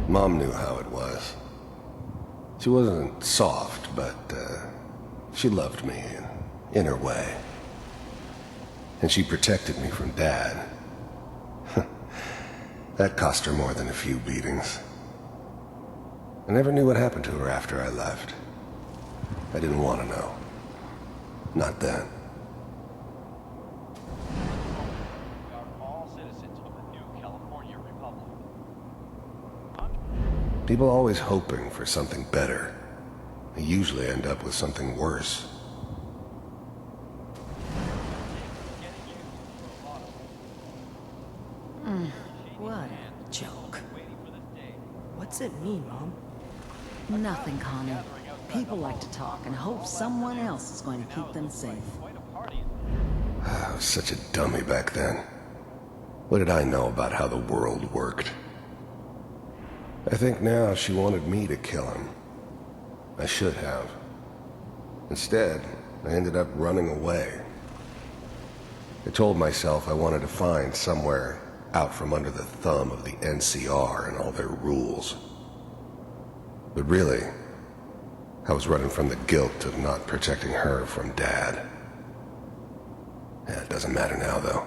Mom knew how it was. She wasn't soft, but she loved me in her way. And she protected me from Dad. That cost her more than a few beatings. I never knew what happened to her after I left. I didn't want to know. Not then. We are all citizens of the new California Republic. People always hoping for something better. They usually end up with something worse. What a joke. What's it mean, Mom? Nothing, Connie. People like to talk and hope someone else is going to keep them safe. I was such a dummy back then. What did I know about how the world worked? I think now she wanted me to kill him. I should have. Instead, I ended up running away. I told myself I wanted to find somewhere out from under the thumb of the NCR and all their rules. But really, I was running from the guilt of not protecting her from Dad. Yeah, it doesn't matter now, though.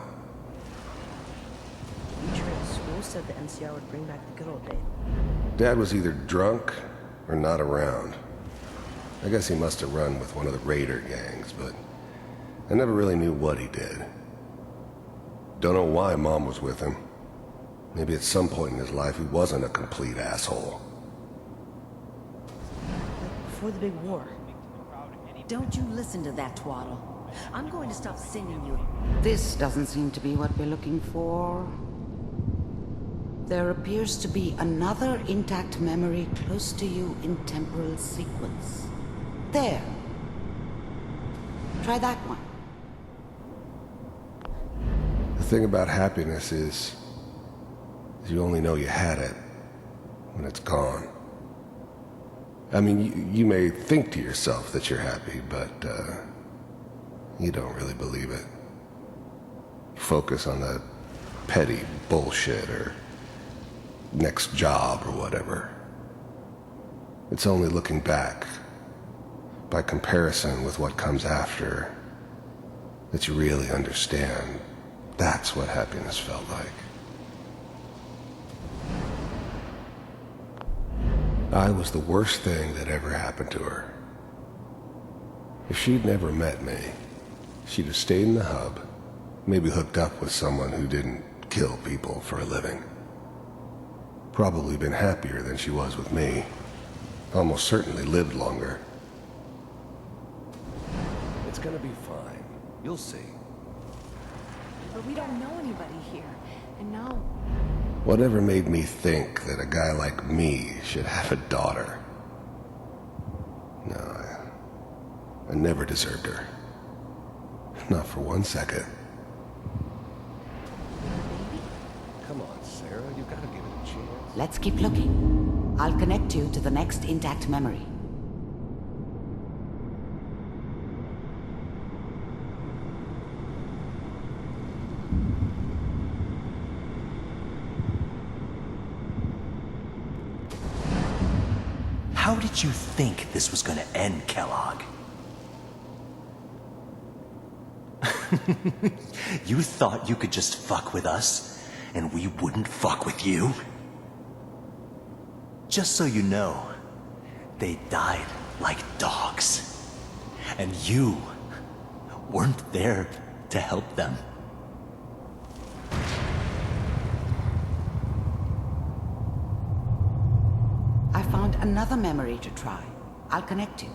Teacher at school said the NCR would bring back the good old days. Dad was either drunk or not around. I guess he must have run with one of the raider gangs, but I never really knew what he did. Don't know why Mom was with him. Maybe at some point in his life he wasn't a complete asshole. Like before the big war. Don't you listen to that twaddle. I'm going to stop singing you. This doesn't seem to be what we're looking for. There appears to be another intact memory close to you in temporal sequence. There. Try that one. The thing about happiness is you only know you had it when it's gone. I mean, you may think to yourself that you're happy, but you don't really believe it. Focus on that petty bullshit or next job or whatever. It's only looking back, by comparison with what comes after, that you really understand that's what happiness felt like. I was the worst thing that ever happened to her. If she'd never met me, she'd have stayed in the hub, maybe hooked up with someone who didn't kill people for a living. Probably been happier than she was with me. Almost certainly lived longer. It's gonna be fine. You'll see. But we don't know anybody here. And now... Whatever made me think that a guy like me should have a daughter? No, I never deserved her. Not for 1 second. Come on, Sarah, you gotta give it a chance. Let's keep looking. I'll connect you to the next intact memory. How did you think this was gonna end, Kellogg? You thought you could just fuck with us, and we wouldn't fuck with you? Just so you know, they died like dogs. And you weren't there to help them. I found another memory to try. I'll connect you.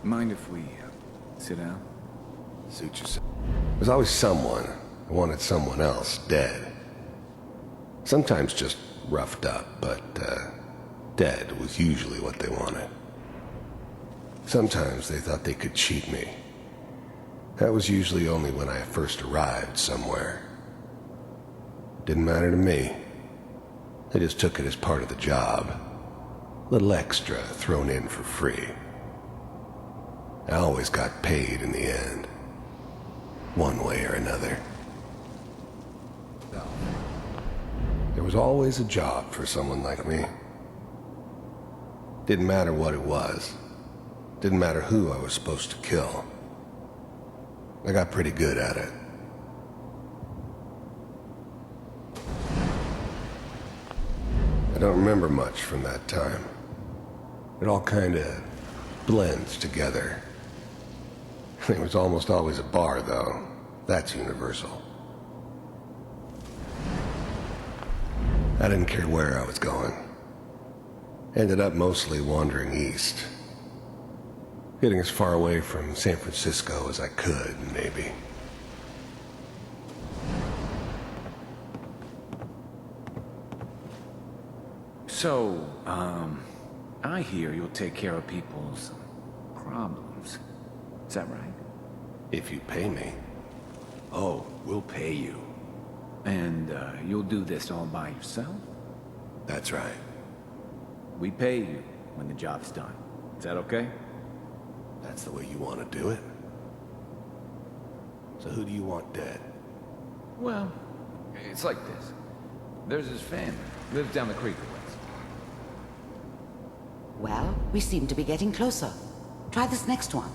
Mind if we sit down? Suit yourself. There's always someone who wanted someone else dead. Sometimes just roughed up, but dead was usually what they wanted. Sometimes they thought they could cheat me. That was usually only when I first arrived somewhere. Didn't matter to me. I just took it as part of the job. Little extra thrown in for free. I always got paid in the end. One way or another. There was always a job for someone like me. Didn't matter what it was. Didn't matter who I was supposed to kill. I got pretty good at it. I don't remember much from that time. It all kinda blends together. There was almost always a bar, though. That's universal. I didn't care where I was going. Ended up mostly wandering east. Getting as far away from San Francisco as I could, maybe. So, I hear you'll take care of people's problems. Is that right? If you pay me. Oh, we'll pay you. And, you'll do this all by yourself? That's right. We pay you when the job's done. Is that okay? That's the way you want to do it. So who do you want dead? Well, it's like this. There's his family. Lives down the creek a ways. Well, we seem to be getting closer. Try this next one.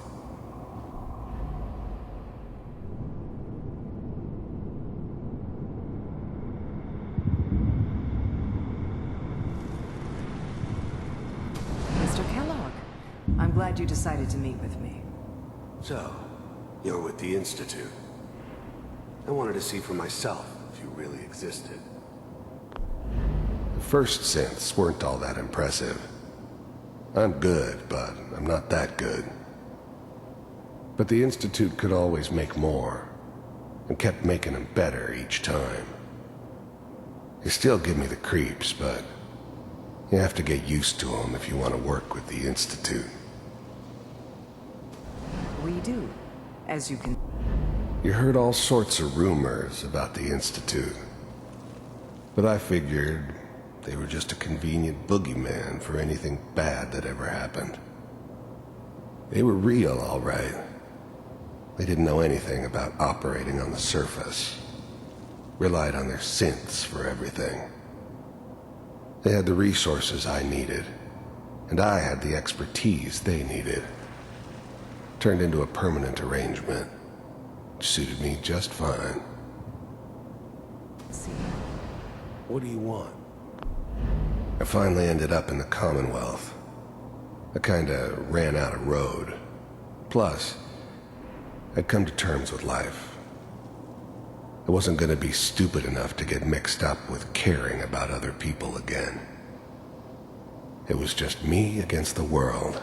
Mr. Kellogg, I'm glad you decided to meet with me. So, you're with the Institute. I wanted to see for myself if you really existed. The first synths weren't all that impressive. I'm good, but I'm not that good. But the Institute could always make more, and kept making them better each time. They still give me the creeps, but you have to get used to them if you want to work with the Institute. We do, as you can... You heard all sorts of rumors about the Institute. But I figured they were just a convenient boogeyman for anything bad that ever happened. They were real, all right. They didn't know anything about operating on the surface. Relied on their synths for everything. They had the resources I needed, and I had the expertise they needed. Turned into a permanent arrangement. Suited me just fine. see. What do you want? I finally ended up in the Commonwealth. I kinda ran out of road. Plus, I'd come to terms with life. I wasn't gonna be stupid enough to get mixed up with caring about other people again. It was just me against the world.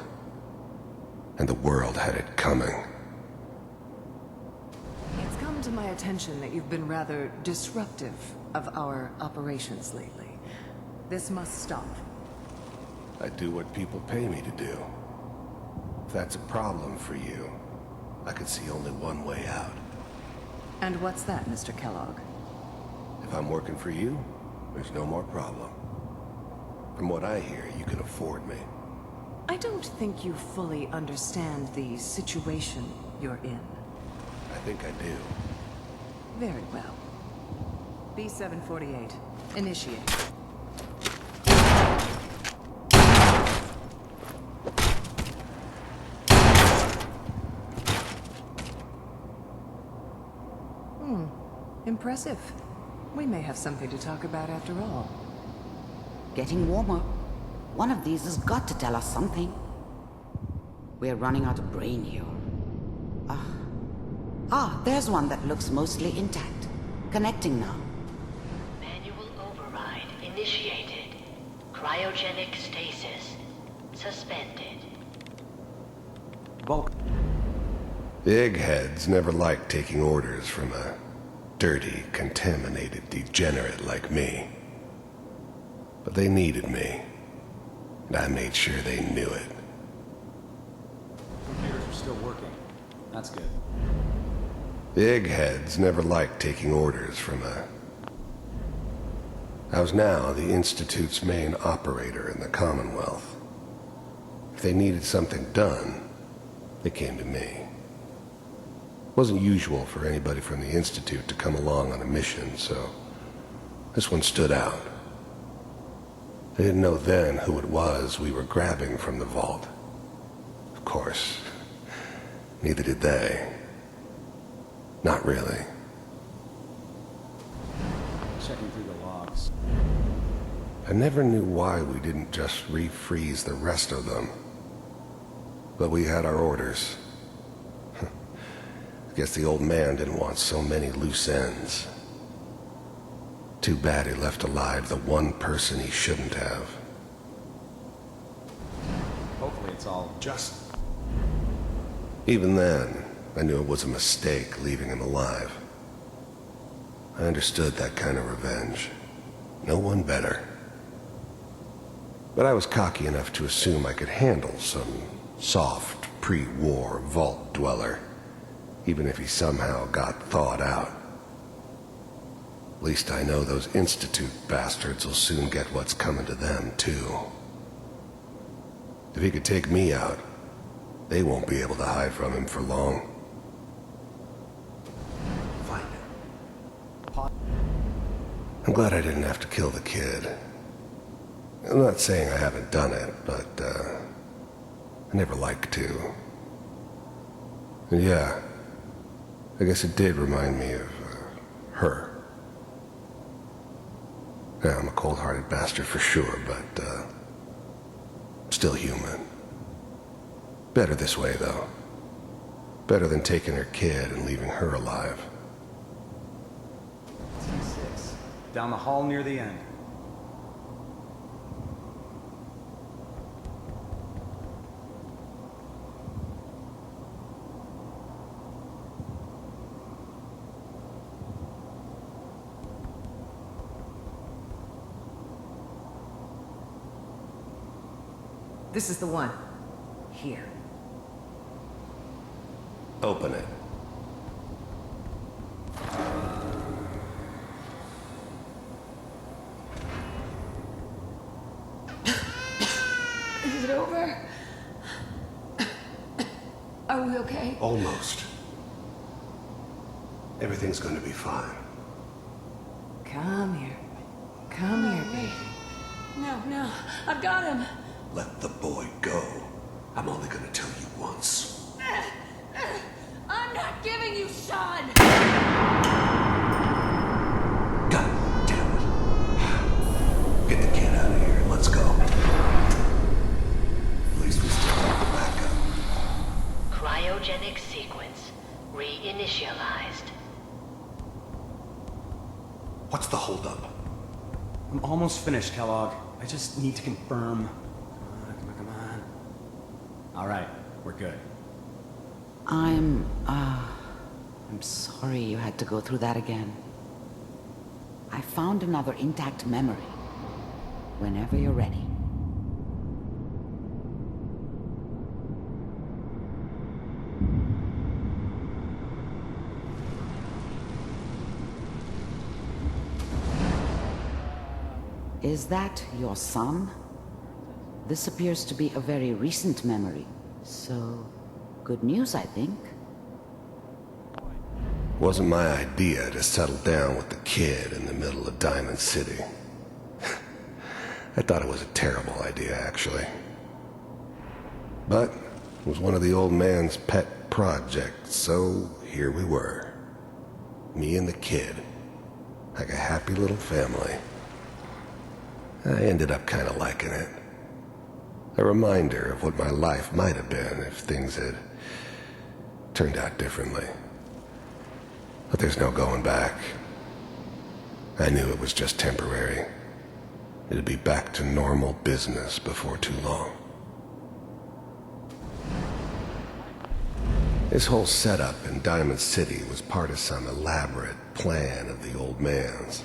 And the world had it coming. It's come to my attention that you've been rather disruptive of our operations lately. This must stop. I do what people pay me to do. If that's a problem for you, I could see only one way out. And what's that, Mr. Kellogg? If I'm working for you, there's no more problem. From what I hear, you can afford me. I don't think you fully understand the situation you're in. I think I do. Very well. B-748, initiate. Impressive. We may have something to talk about after all. Getting warmer. One of these has got to tell us something. We're running out of brain here. There's one that looks mostly intact. Connecting now. Manual override initiated. Cryogenic stasis suspended. Bulk. The eggheads never liked taking orders from a dirty, contaminated degenerate like me. But they needed me, and I made sure they knew it. still working. That's good. The eggheads never liked taking orders from I was now the Institute's main operator in the Commonwealth. If they needed something done, they came to me. It wasn't usual for anybody from the Institute to come along on a mission, so this one stood out. They didn't know then who it was we were grabbing from the vault. Of course, neither did they. Not really. Checking through the logs. I never knew why we didn't just refreeze the rest of them. But we had our orders. I guess the old man didn't want so many loose ends. Too bad he left alive the one person he shouldn't have. Hopefully it's all just... Even then, I knew it was a mistake leaving him alive. I understood that kind of revenge. No one better. But I was cocky enough to assume I could handle some soft, pre-war vault dweller, even if he somehow got thawed out. At least I know those Institute bastards will soon get what's coming to them, too. If he could take me out, they won't be able to hide from him for long. Find it. I'm glad I didn't have to kill the kid. I'm not saying I haven't done it, but, I never liked to. And yeah, I guess it did remind me of, her. Yeah, I'm a cold-hearted bastard for sure, but, still human. Better this way, though. Better than taking her kid and leaving her alive. T6. Down the hall near the end. This is the one. Here. Open it. Is it over? Are we okay? Almost. Everything's gonna be fine. Come here. Come here, baby. No, I've got him. Let the boy go. I'm only gonna tell you once. I'm not giving you Sean! God damn it. Get the kid out of here and let's go. At least we still have the backup. Cryogenic sequence reinitialized. What's the holdup? I'm almost finished, Kellogg. I just need to confirm. Come on. All right, we're good. I'm sorry you had to go through that again. I found another intact memory. Whenever you're ready. Is that your son? This appears to be a very recent memory, so good news, I think. Wasn't my idea to settle down with the kid in the middle of Diamond City. I thought it was a terrible idea, actually. But it was one of the old man's pet projects, so here we were. Me and the kid, like a happy little family. I ended up kind of liking it. A reminder of what my life might have been if things had turned out differently. But there's no going back. I knew it was just temporary. It'd be back to normal business before too long. This whole setup in Diamond City was part of some elaborate plan of the old man's.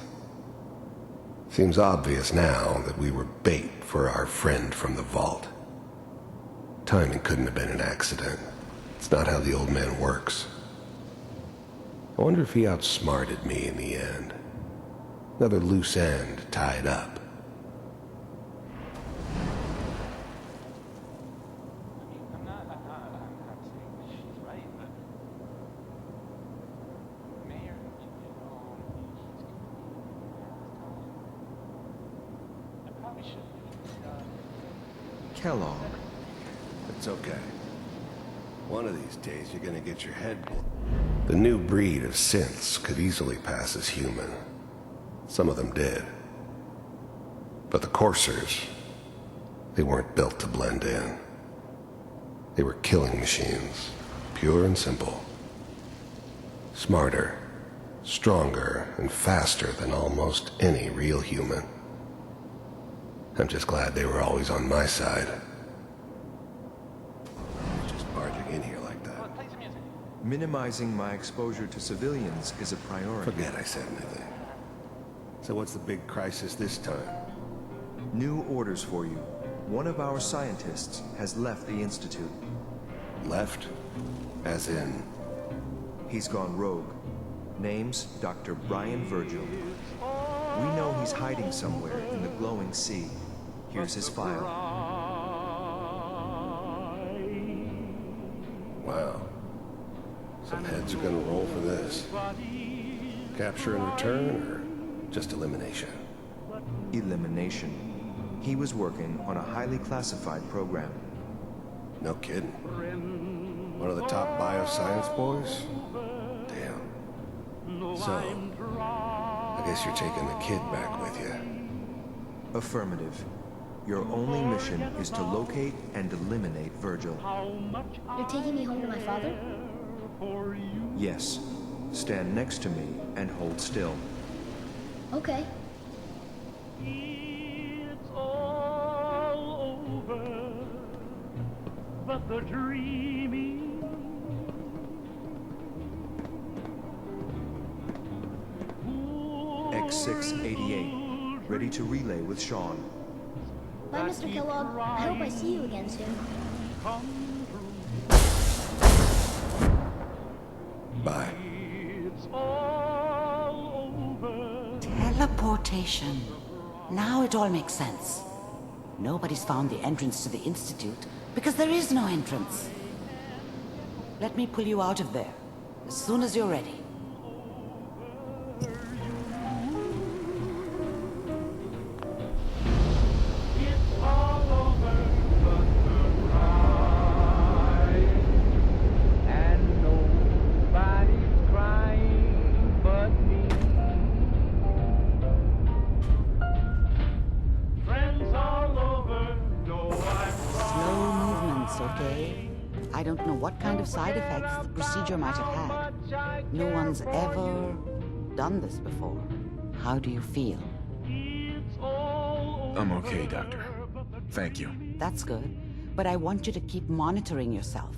Seems obvious now that we were bait for our friend from the vault. Timing couldn't have been an accident. It's not how the old man works. I wonder if he outsmarted me in the end. Another loose end tied up. I'm not saying she's right, but Mayor, I probably should. Kellogg. It's okay. One of these days you're gonna get your head blown. The new breed of synths could easily pass as human. Some of them did. But the coursers, they weren't built to blend in. They were killing machines, pure and simple. Smarter, stronger, and faster than almost any real human. I'm just glad they were always on my side. Just barging in here like that. Play some music. Minimizing my exposure to civilians is a priority. Forget I said anything. So what's the big crisis this time? New orders for you. One of our scientists has left the Institute. Left? As in? He's gone rogue. Name's Dr. Brian Virgil. We know he's hiding somewhere in the glowing sea. Here's his file. Wow. Some heads are gonna roll for this. Capture and return, or just elimination? Elimination. He was working on a highly classified program. No kidding. One of the top bioscience boys? Damn. So, I guess you're taking the kid back with you. Affirmative. Your only mission is to locate and eliminate Virgil. You're taking me home to my father? Yes. Stand next to me and hold still. Okay. It's all over, but the dreaming. X688, ready to relay with Sean. Bye, Mr. Kellogg. I hope I see you again soon. Bye. Teleportation. Now it all makes sense. Nobody's found the entrance to the Institute because there is no entrance. Let me pull you out of there as soon as you're ready. Okay? I don't know what kind of side effects the procedure might have had. No one's ever done this before. How do you feel? I'm okay, Doctor. Thank you. That's good. But I want you to keep monitoring yourself.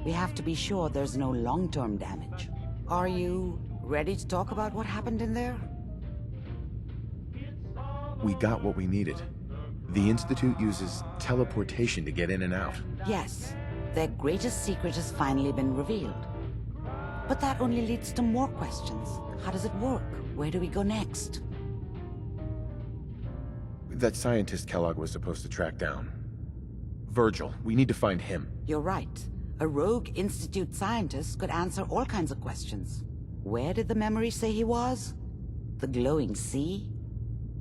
We have to be sure there's no long-term damage. Are you ready to talk about what happened in there? We got what we needed. The Institute uses teleportation to get in and out. Yes. Their greatest secret has finally been revealed. But that only leads to more questions. How does it work? Where do we go next? That scientist Kellogg was supposed to track down. Virgil, we need to find him. You're right. A rogue Institute scientist could answer all kinds of questions. Where did the memory say he was? The glowing sea?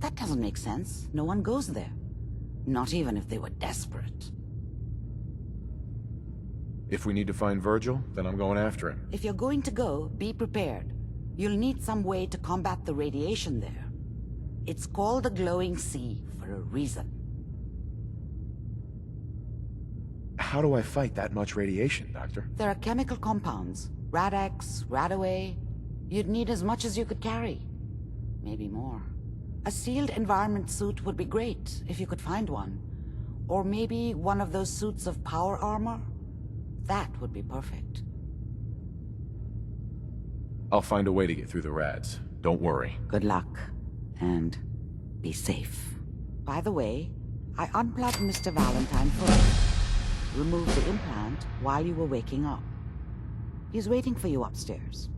That doesn't make sense. No one goes there. Not even if they were desperate. If we need to find Virgil, then I'm going after him. If you're going to go, be prepared. You'll need some way to combat the radiation there. It's called the glowing sea for a reason. How do I fight that much radiation, Doctor? There are chemical compounds. Rad-X, Radaway. You'd need as much as you could carry. Maybe more. A sealed environment suit would be great, if you could find one. Or maybe one of those suits of power armor? That would be perfect. I'll find a way to get through the rads. Don't worry. Good luck. And be safe. By the way, I unplugged Mr. Valentine first. Removed the implant while you were waking up. He's waiting for you upstairs.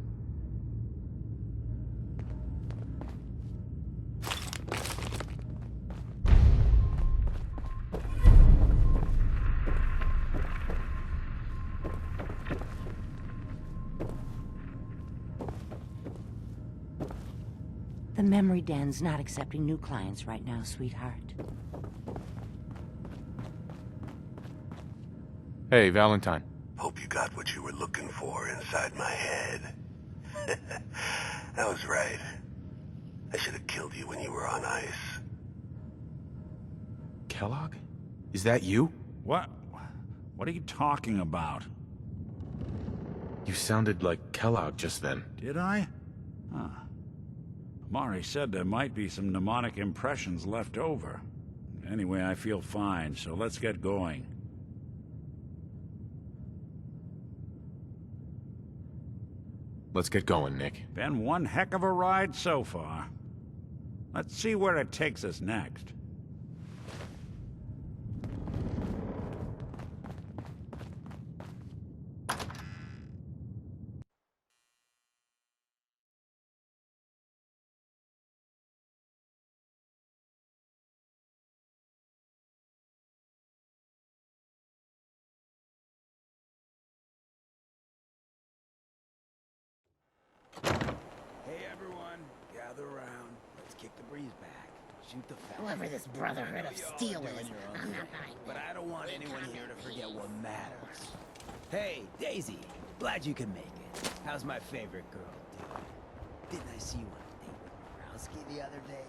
The memory den's not accepting new clients right now, sweetheart. Hey, Valentine. Hope you got what you were looking for inside my head. I was right. I should have killed you when you were on ice. Kellogg? Is that you? What are you talking about? You sounded like Kellogg just then. Did I? Huh. Mari said there might be some mnemonic impressions left over. Anyway, I feel fine, so let's get going. Let's get going, Nick. Been one heck of a ride so far. Let's see where it takes us next. Hey everyone, gather around. Let's kick the breeze back. Shoot the fat. Whoever this Brotherhood of Steel is, I'm not buying But I don't want anyone here to forget what matters. Hey, Daisy. Glad you could make it. How's my favorite girl doing? Didn't I see you on a date with Borowski the other day?